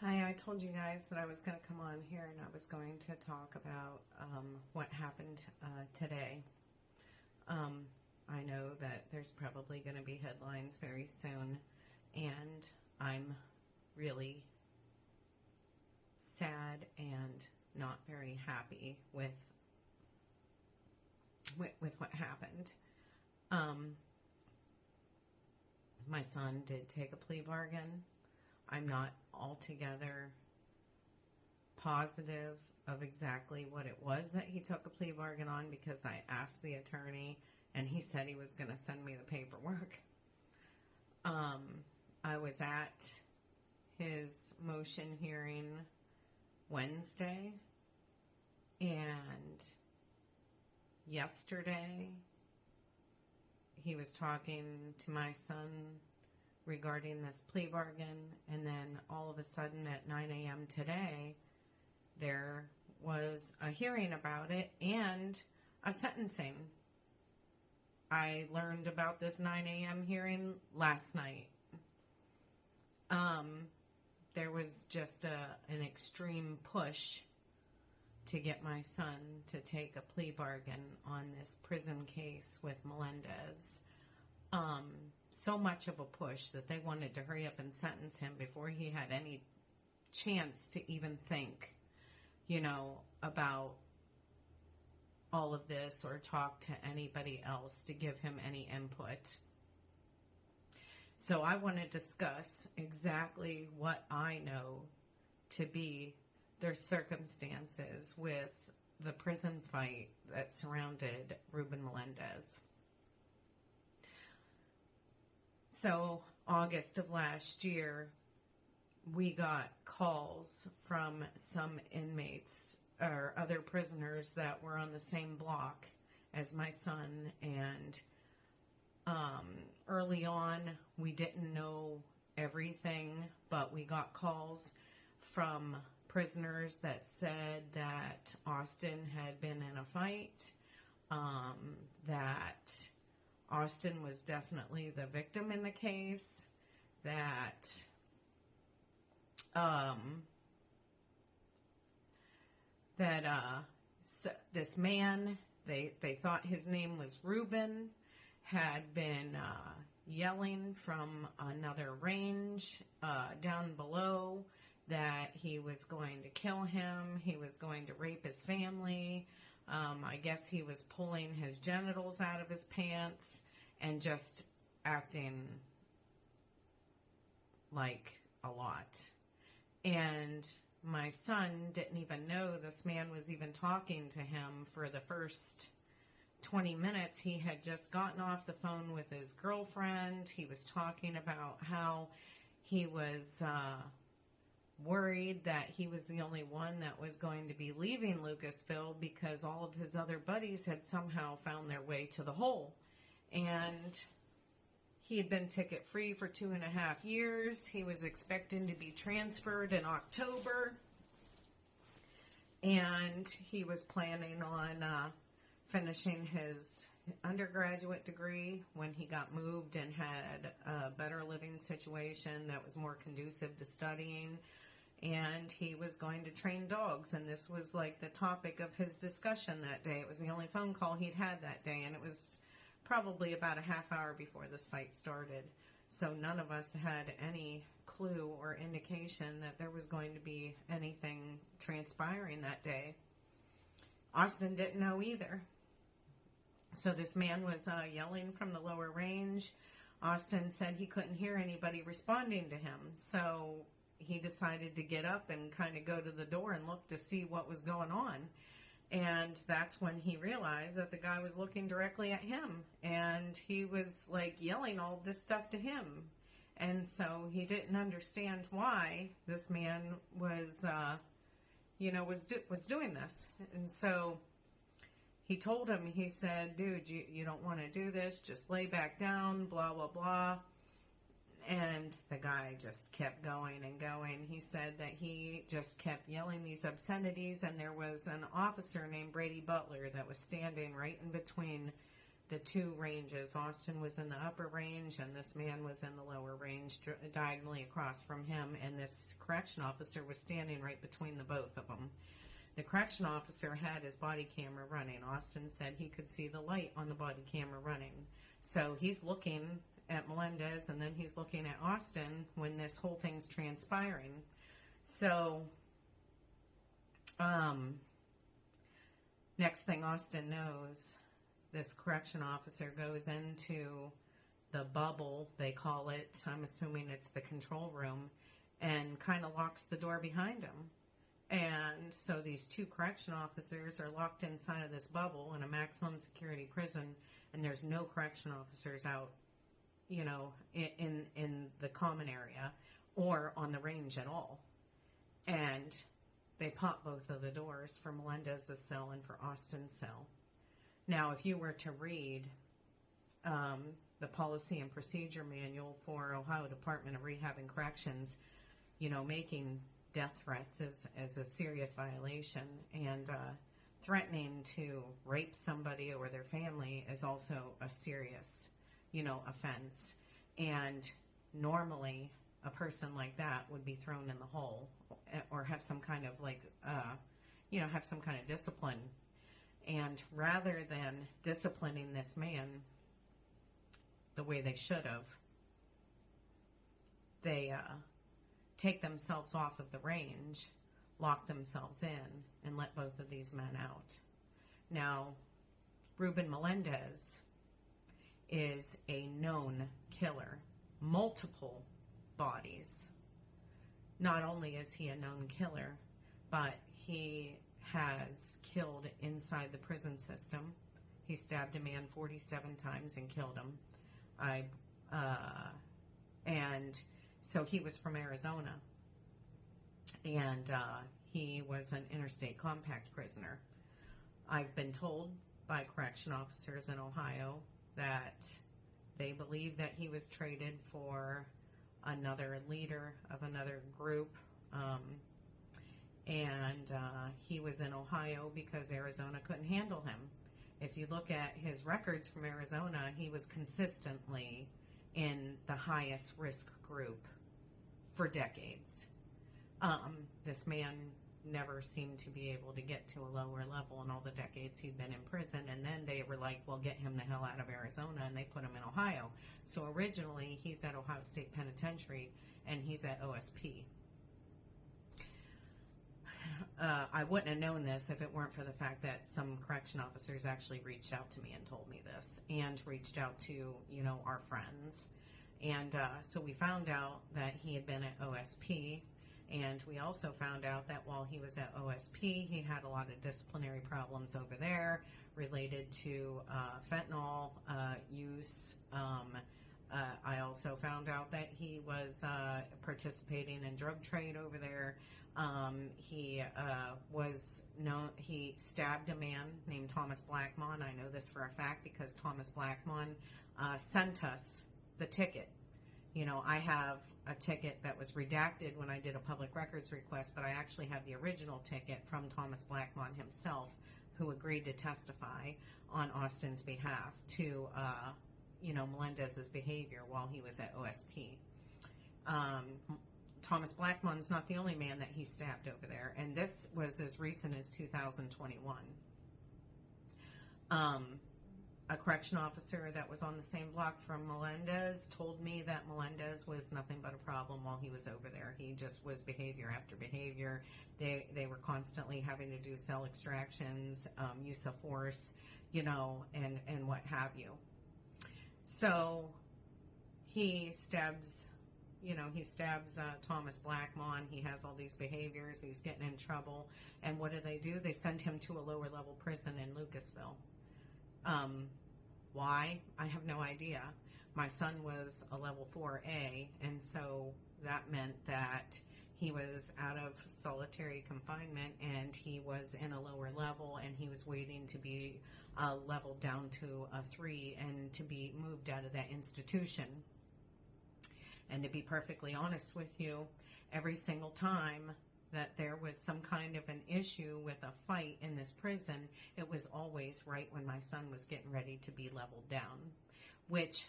Hi, I told you guys that I was going to come on here and I was going to talk about what happened today. I know that there's probably going to be headlines very soon, and I'm really sad and not very happy with what happened. My son did take a plea bargain. I'm not altogether positive of exactly what it was that he took a plea bargain on because I asked the attorney and he said he was going to send me the paperwork. I was at his motion hearing Wednesday, and yesterday he was talking to my son regarding this plea bargain, and then all of a sudden at 9 a.m. today, there was a hearing about it and a sentencing. I learned about this 9 a.m. hearing last night. There was just an extreme push to get my son to take a plea bargain on this prison case with Melendez. So much of a push that they wanted to hurry up and sentence him before he had any chance to even think, about all of this or talk to anybody else to give him any input. So I want to discuss exactly what I know to be their circumstances with the prison fight that surrounded Ruben Melendez. So, August of last year, we got calls from some inmates or other prisoners that were on the same block as my son, and early on, we didn't know everything, but we got calls from prisoners that said that Austin had been in a fight, that Austin was definitely the victim in the case, that this man, they thought his name was Ruben, had been yelling from another range down below that he was going to kill him, he was going to rape his family. I guess he was pulling his genitals out of his pants and just acting like a lot. And my son didn't even know this man was even talking to him for the first 20 minutes. He had just gotten off the phone with his girlfriend. He was talking about how he was worried that he was the only one that was going to be leaving Lucasville because all of his other buddies had somehow found their way to the hole. And he had been ticket free for 2.5 years. He was expecting to be transferred in October. And he was planning on finishing his undergraduate degree when he got moved and had a better living situation that was more conducive to studying. And he was going to train dogs, and this was like the topic of his discussion that day. It was the only phone call he'd had that day, and it was probably about a half hour before this fight started. So none of us had any clue or indication that there was going to be anything transpiring that day. Austin didn't know either. So this man was yelling from the lower range. Austin said he couldn't hear anybody responding to him, so he decided to get up and kind of go to the door and look to see what was going on. And that's when he realized that the guy was looking directly at him, and he was like yelling all this stuff to him. And so he didn't understand why this man was, was doing this. And so he told him, he said, dude, you don't want to do this. Just lay back down, blah, blah, blah. And the guy just kept going and going. He said that he just kept yelling these obscenities, and there was an officer named Brady Butler that was standing right in between the two ranges. Austin was in the upper range, and this man was in the lower range, diagonally across from him, and this correction officer was standing right between the both of them. The correction officer had his body camera running. Austin said he could see the light on the body camera running. So he's looking at Melendez, and then he's looking at Austin when this whole thing's transpiring. So, next thing Austin knows, this correction officer goes into the bubble, they call it, I'm assuming it's the control room, and kind of locks the door behind him. And so these two correction officers are locked inside of this bubble in a maximum security prison, and there's no correction officers out, you know, in the common area or on the range at all. And they pop both of the doors for Melendez's cell and for Austin's cell. Now, if you were to read the policy and procedure manual for Ohio Department of Rehab and Corrections, you know, making death threats is a serious violation, and threatening to rape somebody or their family is also a serious, you know, offense. And normally a person like that would be thrown in the hole or have some kind of you know, have some kind of discipline. And rather than disciplining this man the way they should have, they take themselves off of the range, lock themselves in, and let both of these men out. Now, Ruben Melendez is a known killer, multiple bodies. Not only is he a known killer, but he has killed inside the prison system. He stabbed a man 47 times and killed him. And so he was from Arizona, and he was an interstate compact prisoner. I've been told by correction officers in Ohio that they believe that he was traded for another leader of another group, and he was in Ohio because Arizona couldn't handle him. If you look at his records from Arizona, he was consistently in the highest risk group for decades. This man never seemed to be able to get to a lower level in all the decades he'd been in prison, and then they were like, well, get him the hell out of Arizona, and they put him in Ohio. So originally he's at Ohio State Penitentiary, and he's at OSP. I wouldn't have known this if it weren't for the fact that some correction officers actually reached out to me and told me this, and reached out to, you know, our friends. And so we found out that he had been at OSP, and we also found out that while he was at OSP, he had a lot of disciplinary problems over there related to fentanyl use. I also found out that he was participating in drug trade over there. He stabbed a man named Thomas Blackmon. I know this for a fact because Thomas Blackmon sent us the ticket. You know, I have a ticket that was redacted when I did a public records request, but I actually have the original ticket from Thomas Blackmon himself, who agreed to testify on Austin's behalf to, you know, Melendez's behavior while he was at OSP. Thomas Blackmon's not the only man that he stabbed over there, and this was as recent as 2021. A correction officer that was on the same block from Melendez told me that Melendez was nothing but a problem while he was over there. He just was behavior after behavior. They were constantly having to do cell extractions, use of force, you know, and what have you. So he stabs Thomas Blackmon. He has all these behaviors. He's getting in trouble. And what do? They send him to a lower level prison in Lucasville. Why? I have no idea. My son was a level 4A, and so that meant that he was out of solitary confinement, and he was in a lower level, and he was waiting to be leveled down to a 3 and to be moved out of that institution. And to be perfectly honest with you, every single time that there was some kind of an issue with a fight in this prison, it was always right when my son was getting ready to be leveled down, which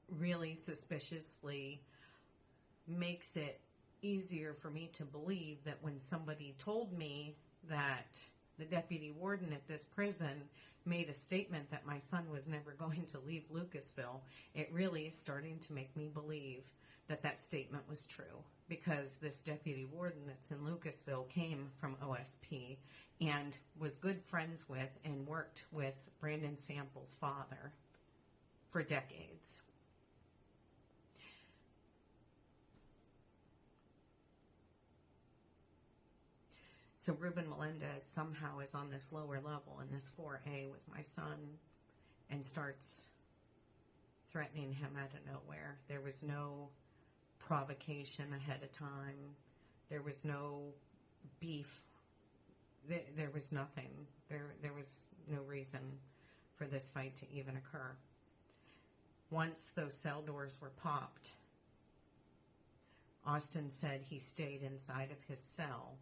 really suspiciously makes it easier for me to believe that when somebody told me that the deputy warden at this prison made a statement that my son was never going to leave Lucasville, it really is starting to make me believe that that statement was true, because this deputy warden that's in Lucasville came from OSP and was good friends with and worked with Brandon Sample's father for decades. So Ruben Melendez somehow is on this lower level in this 4A with my son and starts threatening him out of nowhere. There was no provocation ahead of time. There was no beef. There was nothing. There was no reason for this fight to even occur. Once those cell doors were popped, Austin said he stayed inside of his cell,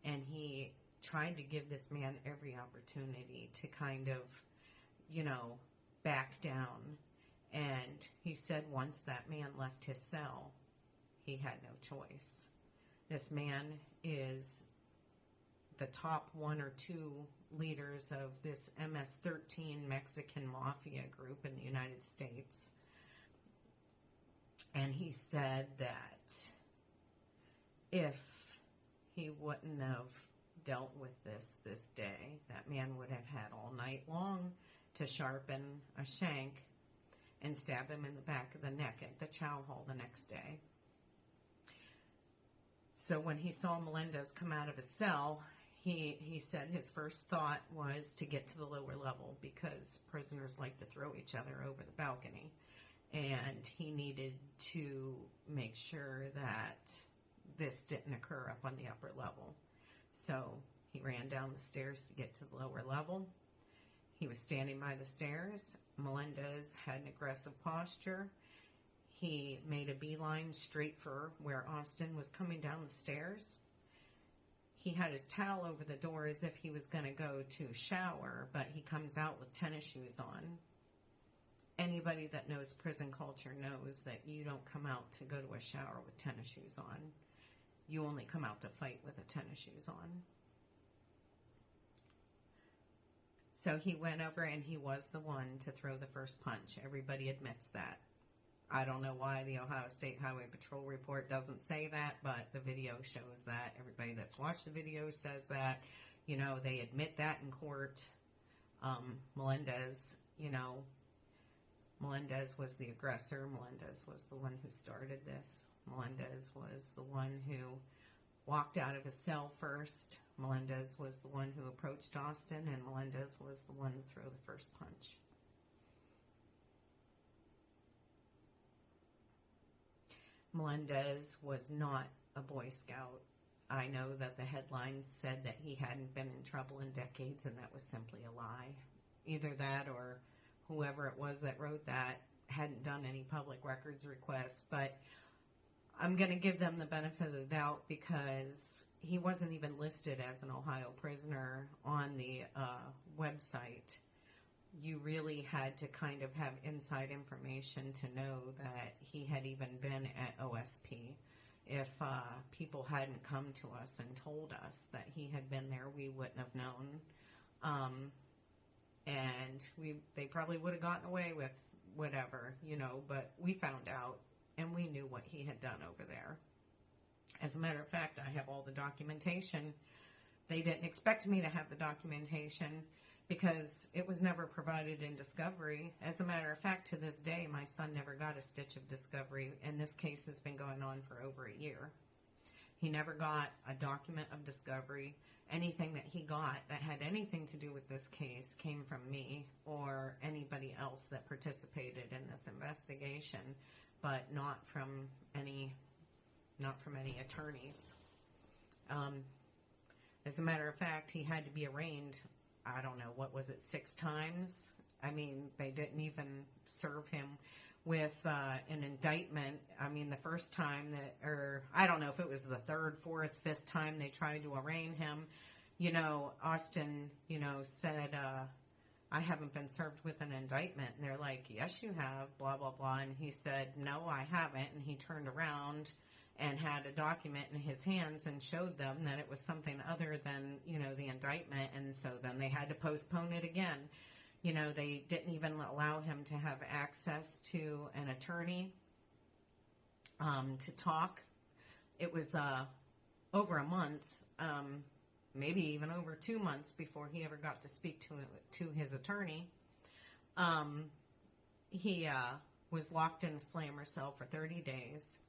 and he tried to give this man every opportunity to kind of, back down. And he said once that man left his cell, he had no choice. This man is the top one or two leaders of this MS-13 Mexican mafia group in the United States. And he said that if he wouldn't have dealt with this day, that man would have had all night long to sharpen a shank and stab him in the back of the neck at the chow hall the next day. So when he saw Melendez come out of his cell, he said his first thought was to get to the lower level, because prisoners like to throw each other over the balcony. And he needed to make sure that this didn't occur up on the upper level. So he ran down the stairs to get to the lower level. He was standing by the stairs. Melendez had an aggressive posture. He made a beeline straight for where Austin was coming down the stairs. He had his towel over the door as if he was going to go to shower, but he comes out with tennis shoes on. Anybody that knows prison culture knows that you don't come out to go to a shower with tennis shoes on. You only come out to fight with the tennis shoes on. So he went over and he was the one to throw the first punch. Everybody admits that. I don't know why the Ohio State Highway Patrol report doesn't say that, but the video shows that. Everybody that's watched the video says that. They admit that in court. Melendez was the aggressor. Melendez was the one who started this. Melendez was the one who walked out of his cell first. Melendez was the one who approached Austin, and Melendez was the one to throw the first punch. Melendez was not a Boy Scout. I know that the headlines said that he hadn't been in trouble in decades, and that was simply a lie. Either that or whoever it was that wrote that hadn't done any public records requests, but I'm going to give them the benefit of the doubt, because he wasn't even listed as an Ohio prisoner on the website. You really had to kind of have inside information to know that he had even been at OSP. If people hadn't come to us and told us that he had been there, we wouldn't have known. And they probably would have gotten away with whatever, but we found out, and we knew what he had done over there. As a matter of fact, I have all the documentation. They didn't expect me to have the documentation because it was never provided in discovery. As a matter of fact, to this day, my son never got a stitch of discovery, and this case has been going on for over a year. He never got a document of discovery. Anything that he got that had anything to do with this case came from me or anybody else that participated in this investigation, but not from any attorneys. As a matter of fact, he had to be arraigned, I don't know, 6 times? I mean, they didn't even serve him with an indictment. I mean, the first time that, or I don't know if it was the third, fourth, fifth time they tried to arraign him, Austin, said, I haven't been served with an indictment. And they're like, yes, you have, blah, blah, blah. And he said, no, I haven't. And he turned around and had a document in his hands and showed them that it was something other than, the indictment. And so then they had to postpone it again. They didn't even allow him to have access to an attorney to talk. It was over a month, maybe even over 2 months before he ever got to speak to his attorney. He was locked in a slammer cell for 30 days.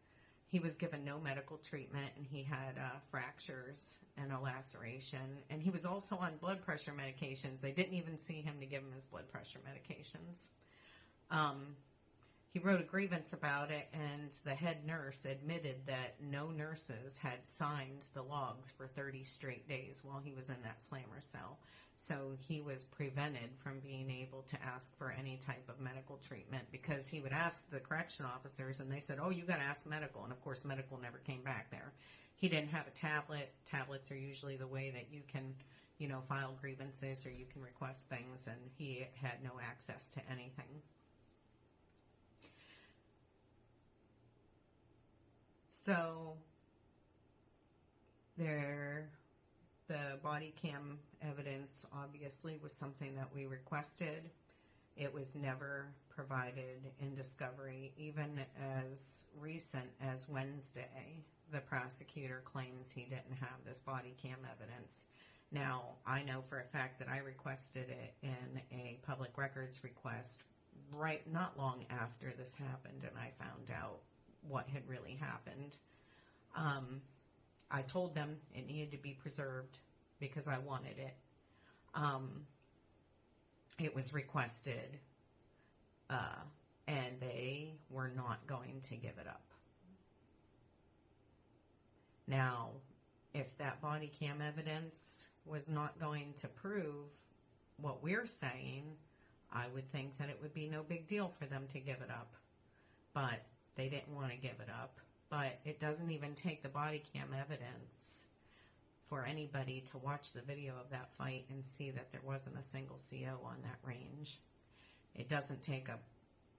He was given no medical treatment, and he had fractures and a laceration. And he was also on blood pressure medications. They didn't even see him to give him his blood pressure medications. He wrote a grievance about it, and the head nurse admitted that no nurses had signed the logs for 30 straight days while he was in that slammer cell. So he was prevented from being able to ask for any type of medical treatment, because he would ask the correction officers and they said, oh, you got to ask medical. And of course, medical never came back there. He didn't have a tablet. Tablets are usually the way that you can, file grievances or you can request things, and he had no access to anything. So the body cam evidence obviously was something that we requested. It was never provided in discovery. Even as recent as Wednesday, the prosecutor claims he didn't have this body cam evidence. Now, I know for a fact that I requested it in a public records request not long after this happened, and I found out what had really happened. I told them it needed to be preserved because I wanted it. It was requested, and they were not going to give it up. Now, if that body cam evidence was not going to prove what we're saying, I would think that it would be no big deal for them to give it up. But they didn't want to give it up. But it doesn't even take the body cam evidence for anybody to watch the video of that fight and see that there wasn't a single CO on that range. It doesn't take a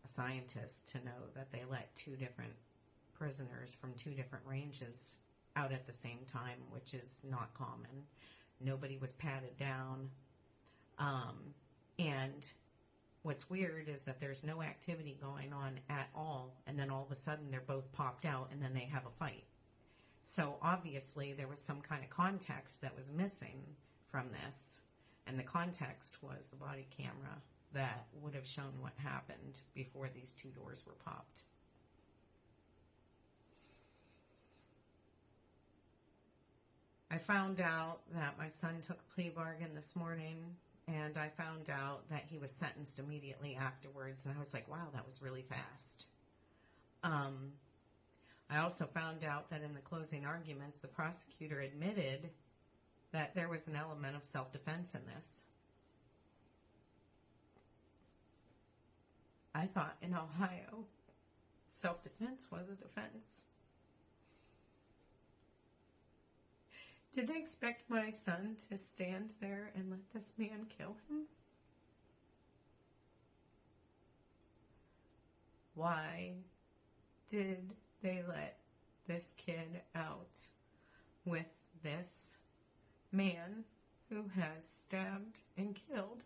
scientist to know that they let two different prisoners from two different ranges out at the same time, which is not common. Nobody was patted down. And what's weird is that there's no activity going on at all, and then all of a sudden they're both popped out and then they have a fight. So obviously there was some kind of context that was missing from this, and the context was the body camera that would have shown what happened before these two doors were popped. I found out that my son took a plea bargain this morning, and I found out that he was sentenced immediately afterwards, and I was like, wow, that was really fast. I also found out that in the closing arguments, the prosecutor admitted that there was an element of self-defense in this. I thought in Ohio, self-defense was a defense. Did they expect my son to stand there and let this man kill him? Why did they let this kid out with this man who has stabbed and killed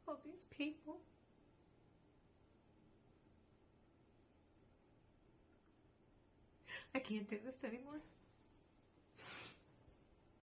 all these people? I can't do this anymore.